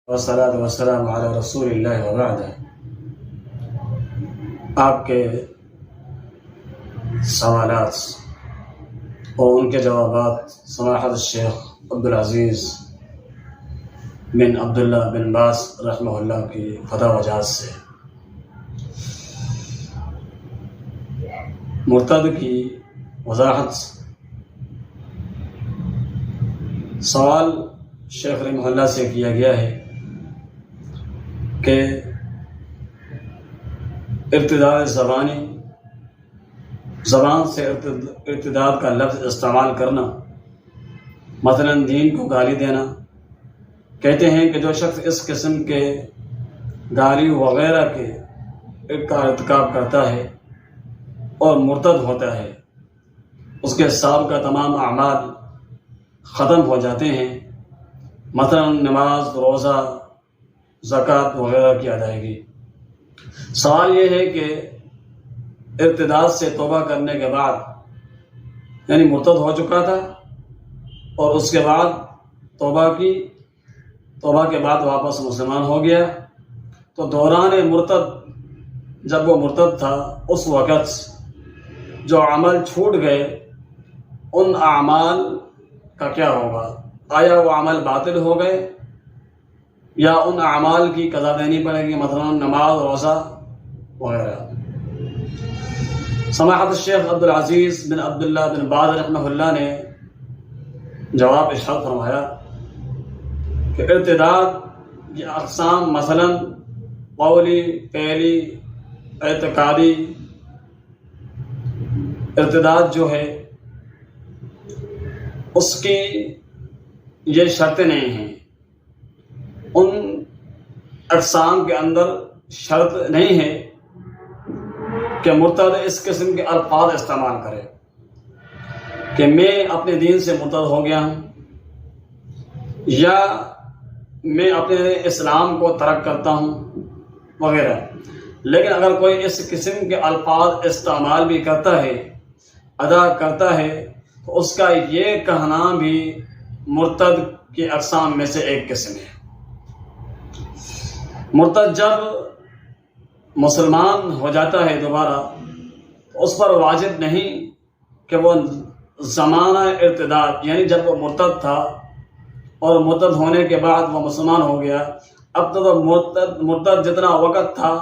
والصلاة والسلام علی رسول اللہ وبعد۔ آپ کے سوالات اور ان کے جوابات سماحت الشیخ عبدالعزیز بن عبداللہ بن باز رحمہ اللہ کی فتح وجاز سے مرتد کی وضاحت۔ سوال شیخ رحمہ اللہ سے کیا گیا ہے کہ ارتداد زبان سے ارتداد کا لفظ استعمال کرنا، مثلا دین کو گالی دینا، کہتے ہیں کہ جو شخص اس قسم کے گالی وغیرہ کا ارتکاب کرتا ہے اور مرتد ہوتا ہے، اس کے سابقہ تمام اعمال ختم ہو جاتے ہیں، مثلا نماز، روزہ، زکوٰۃ وغیرہ کی ادائیگی۔ سوال یہ ہے کہ ارتداد سے توبہ کرنے کے بعد، یعنی مرتد ہو چکا تھا اور اس کے بعد توبہ کے بعد واپس مسلمان ہو گیا، تو دوران مرتد جب وہ مرتد تھا اس وقت جو عمل چھوٹ گئے ان اعمال کا کیا ہوگا؟ آیا وہ عمل باطل ہو گئے یا ان اعمال کی قضا دینی پڑے گی، مثلا نماز، روزہ وغیرہ؟ سماحت الشیخ عبدالعزیز بن عبداللہ بن باز رحمہ اللہ نے جواب ارشاد فرمایا کہ ارتداد کی اقسام مثلا قولی، فعلی، اعتقادی ارتداد جو ہے اس کی یہ شرطیں نہیں ہیں، ان اقسام کے اندر شرط نہیں ہے کہ مرتد اس قسم کے الفاظ استعمال کرے کہ میں اپنے دین سے مرتد ہو گیا ہوں یا میں اپنے اسلام کو ترک کرتا ہوں وغیرہ۔ لیکن اگر کوئی اس قسم کے الفاظ استعمال بھی کرتا ہے، ادا کرتا ہے، تو اس کا یہ کہنا بھی مرتد کی اقسام میں سے ایک قسم ہے۔ مرتد جب مسلمان ہو جاتا ہے دوبارہ، تو اس پر واجب نہیں کہ وہ زمانہ ارتداد، یعنی جب وہ مرتد تھا اور مرتد ہونے کے بعد وہ مسلمان ہو گیا، اب تو مرتد جتنا وقت تھا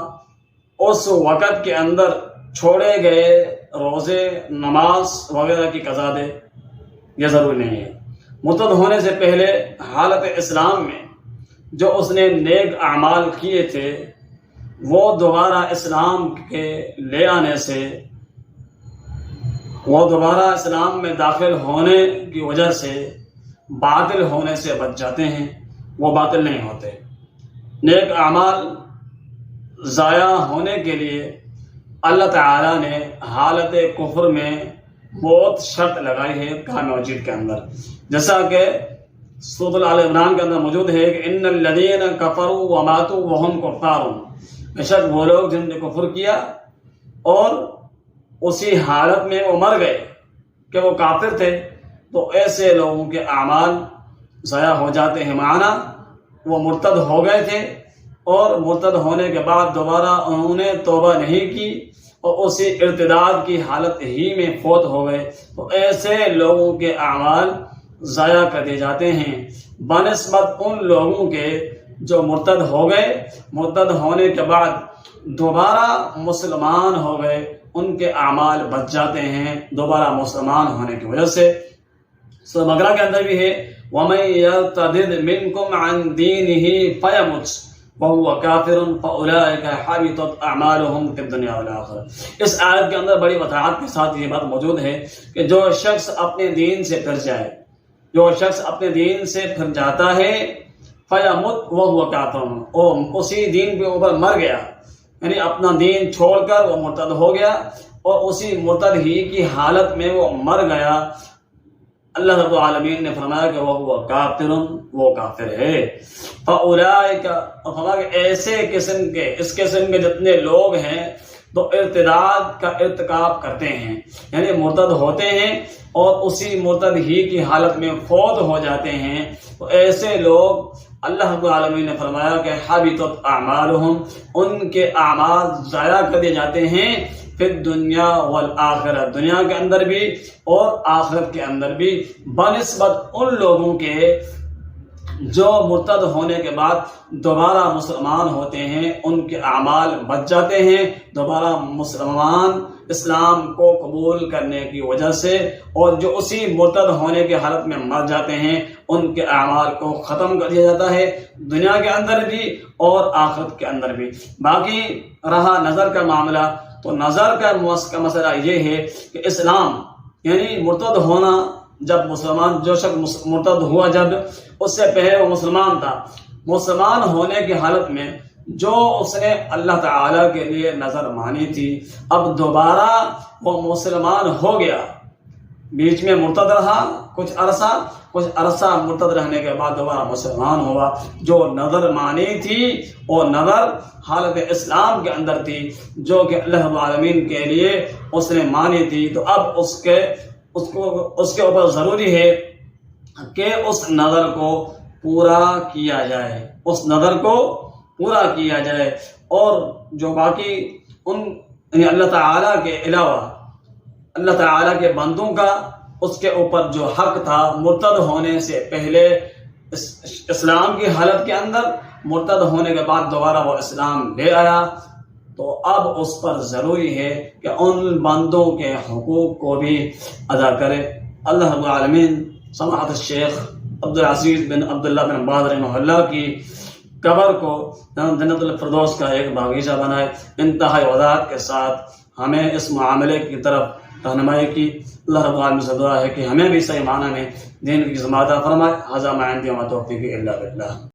اس وقت کے اندر چھوڑے گئے روزے، نماز وغیرہ کی قضا دے، یہ ضروری نہیں ہے۔ مرتد ہونے سے پہلے حالت اسلام میں جو اس نے نیک اعمال کیے تھے وہ دوبارہ اسلام کے لے آنے سے، وہ دوبارہ اسلام میں داخل ہونے کی وجہ سے باطل ہونے سے بچ جاتے ہیں، وہ باطل نہیں ہوتے۔ نیک اعمال ضائع ہونے کے لیے اللہ تعالیٰ نے حالت کفر میں بہت شرط لگائی ہے کلام مجید کے اندر، جیسا کہ سورۃ آل عمران کے اندر موجود ہے کہ ان الذین کفروا وماتوا وهم کفار، بے شک وہ لوگ جن نے کفر کیا اور اسی حالت میں وہ مر گئے کہ وہ کافر تھے، تو ایسے لوگوں کے اعمال ضائع ہو جاتے ہیں، معنی وہ مرتد ہو گئے تھے اور مرتد ہونے کے بعد دوبارہ انہوں نے توبہ نہیں کی اور اسی ارتداد کی حالت ہی میں فوت ہو گئے، تو ایسے لوگوں کے اعمال ضائع کر دیے جاتے ہیں بنسبت ان لوگوں کے جو مرتد ہو گئے، مرتد ہونے کے بعد دوبارہ مسلمان ہو گئے، ان کے اعمال بچ جاتے ہیں دوبارہ مسلمان ہونے کی وجہ سے۔ سورۃ بقرہ کے اندر بھی ہے وَمَن يَرْتَدِدْ مِنْكُمْ عَنْ دِينِهِ فَيَمُتْ وَهُوَ كَافِرٌ فَأُولَٰئِكَ حَبِطَتْ أَعْمَالُهُمْ فِي الدُّنْيَا وَالْآخِرَةِ۔ اس آیت کے اندر بڑی وضاحت کے ساتھ یہ بات موجود ہے کہ جو شخص اپنے دین سے پھر جائے، جو شخص اپنے دین سے پھر جاتا ہے، فَيَمُتْ وَهُوَ كَافِرٌ، وہ اسی دین کے اوپر مر گیا، یعنی اپنا دین چھوڑ کر وہ مرتد ہو گیا اور اسی مرتد ہی کی حالت میں وہ مر گیا، اللہ رب العالمین نے فرمایا کہ وہ کافر، وہ کافر ہے۔ فَأُولَٰئِكَ، اور فرمایا کہ ایسے قسم کے، اس قسم کے جتنے لوگ ہیں تو ارتداد کا ارتکاب کرتے ہیں، یعنی مرتد ہوتے ہیں اور اسی مرتد ہی کی حالت میں فوت ہو جاتے ہیں، تو ایسے لوگ اللہ رب العالمین نے فرمایا کہ حبطت اعمالہم، ان کے اعمال ضائع کر دیے جاتے ہیں فی الدنیا والآخرہ، دنیا کے اندر بھی اور آخرت کے اندر بھی، بنسبت ان لوگوں کے جو مرتد ہونے کے بعد دوبارہ مسلمان ہوتے ہیں، ان کے اعمال بچ جاتے ہیں دوبارہ مسلمان اسلام کو قبول کرنے کی وجہ سے، اور جو اسی مرتد ہونے کی حالت میں مر جاتے ہیں ان کے اعمال کو ختم کر دیا جاتا ہے دنیا کے اندر بھی اور آخرت کے اندر بھی۔ باقی رہا نظر کا معاملہ، تو نظر کا مسئلہ یہ ہے کہ اسلام یعنی مرتد ہونا، جب مسلمان جو شخص مرتد ہوا، جب اس سے پہلے وہ مسلمان تھا، مسلمان ہونے کی حالت میں جو اس نے اللہ تعالیٰ کے لیے نظر مانی تھی، اب دوبارہ وہ مسلمان ہو گیا، بیچ میں مرتد رہا کچھ عرصہ مرتد رہنے کے بعد دوبارہ مسلمان ہوا، جو نظر مانی تھی وہ نظر حالت اسلام کے اندر تھی جو کہ اللہ رب العالمین کے لیے اس نے مانی تھی، تو اب اس کے اوپر ضروری ہے کہ اس نظر کو پورا کیا جائے، اس نظر کو پورا کیا جائے، اور جو باقی یعنی اللہ تعالیٰ کے علاوہ اللہ تعالیٰ کے بندوں کا اس کے اوپر جو حق تھا مرتد ہونے سے پہلے اسلام کی حالت کے اندر، مرتد ہونے کے بعد دوبارہ وہ اسلام لے آیا، تو اب اس پر ضروری ہے کہ ان بندوں کے حقوق کو بھی ادا کرے۔ اللہ رب العالمین سماحت الشیخ عبدالعزیز بن عبداللہ بن باز رحمہ اللہ کی قبر کو جنت الفردوس کا ایک باغیچہ بنائے، انتہائی وضاحت کے ساتھ ہمیں اس معاملے کی طرف رہنمائی کی۔ اللہ رب العالمین سے دعا ہے کہ ہمیں بھی صحیح معنی میں دین کی سماعت فرمائے۔ ھذا ما عندی وما توفیقی الا باللہ۔